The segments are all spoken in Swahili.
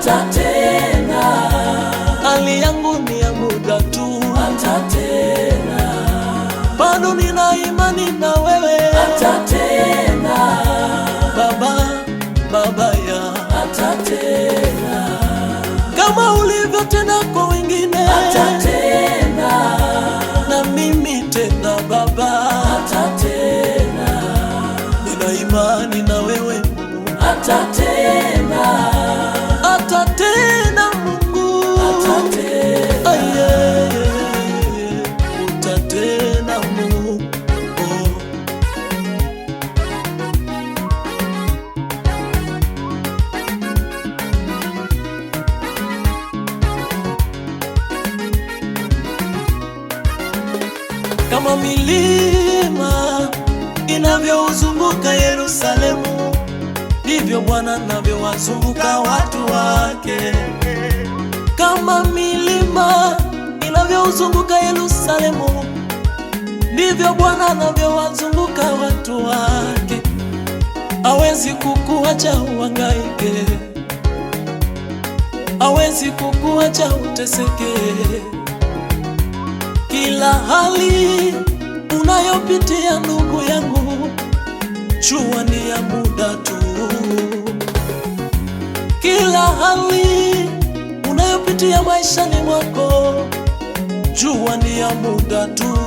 atatenda. Hali yangu ni ya muda tu, atatenda. bado nina imani na wewe, atatenda. Baba ya atatenda. kama ulivyotenda kwa wengine, atatenda. na mimi tena Baba, atatenda. nina imani na wewe Mungu, atatenda. atatenda Mungu, atatenda. aye, utatenda Mungu. Kama milima inavyouzunguka Yerusalemu, ndivyo Bwana anavyowazunguka watu wake. Kama milima inavyouzunguka Yerusalemu, ndivyo Bwana anavyowazunguka watu wake. Hawezi kukuacha uhangaike, hawezi kukuacha uteseke. Kila hali unayopitia ndugu yangu, jua ni ya muda tu. Kila hali unayopitia maishani mwako, jua ni ya muda tu.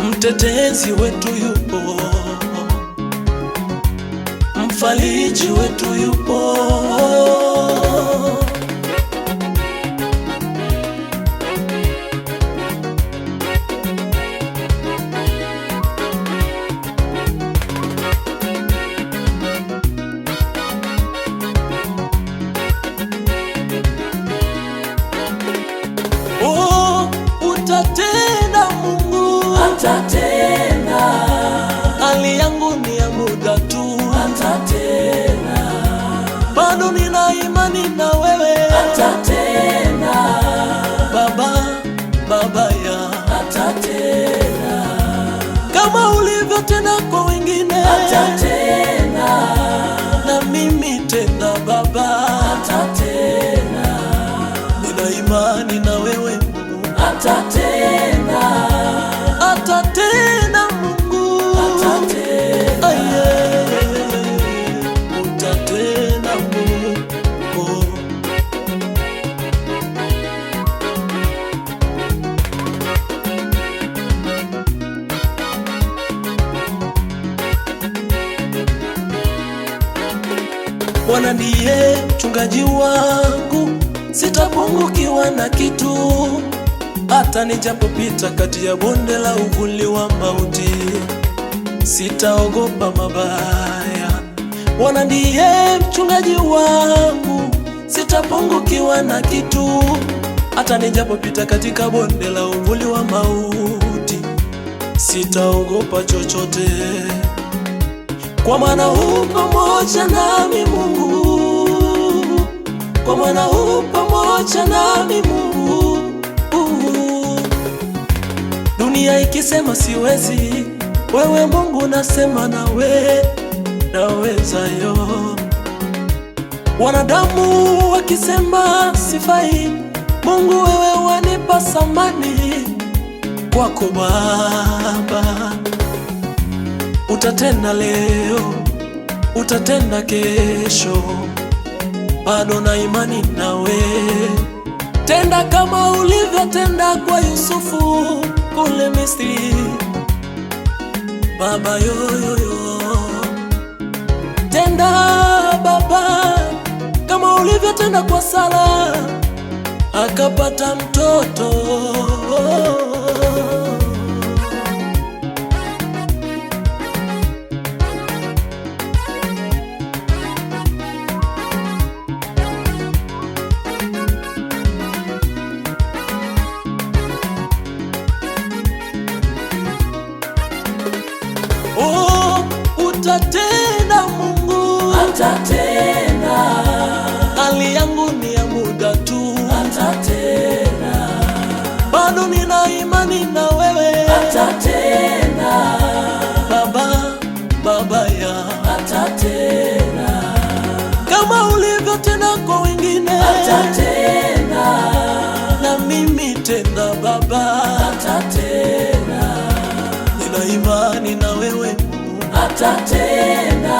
Mtetezi wetu yupo, mfariji wetu yupo. Utatenda Mungu, atatenda. hali yangu ni ya muda tu, atatenda. bado nina imani na wewe, atatenda. Baba ya atatenda. kama ulivyotenda kwa wengine, atatenda. na mimi tena Baba, atatenda. nina imani na wewe Mungu, atatenda. atatenda Mungu, atatenda. aye, utatenda Mungu. Bwana ndiye mchungaji wangu, sitapungukiwa na kitu. Hata nijapopita kati ya bonde la uvuli wa mauti, sitaogopa mabaya. Bwana ndiye mchungaji wangu, sitapungukiwa na kitu. Hata nijapopita katika bonde la uvuli wa mauti, sitaogopa chochote, kwa maana u pamoja nami Mungu, kwa maana u pamoja nami Mungu. Dunia ikisema siwezi, wewe Mungu nasema nawe nawezayo. Wanadamu wakisema sifai, Mungu wewe wanipa thamani. Kwako Baba, utatenda leo, utatenda kesho, bado na imani nawe. Tenda kama ulivyotenda kwa Yusufu kule Misri, Baba yoyoyo. Tenda Baba kama ulivyotenda kwa Sara, akapata mtoto. Utatenda Mungu, atatenda. hali yangu ni ya muda tu, atatenda. bado nina imani na wewe, atatenda. Baba ya atatenda. kama ulivyo imani na wewe Mungu. atatenda,